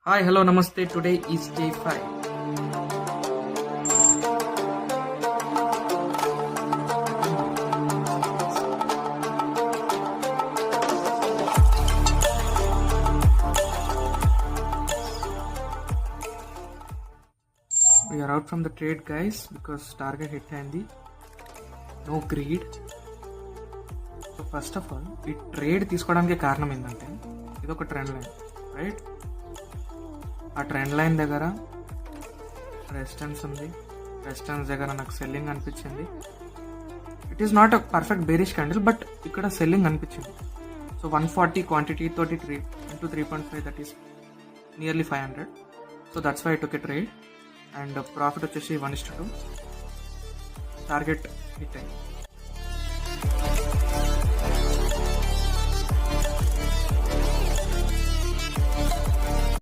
Hi, hello, namaste. Today is day 5. We are out from the trade, guys, because target hit handy. No greed. So first of all ఈ trade తీసుకోవడానికి కారణం ఏంటంటే ఇది ఒక trend line, right? ఆ trend line దగ్గర resistance ఉంది. Resistance దగ్గర నాకు సెల్లింగ్ అనిపించింది. It is not a perfect bearish candle, but ఇక్కడ సెల్లింగ్ అనిపించింది. సో 140 క్వాంటిటీ తోటి 3 into 3.5, that is nearly 500. So that's why I took a trade and profit వచ్చేసి 1:2. టార్గెట్ హిట్ అయింది.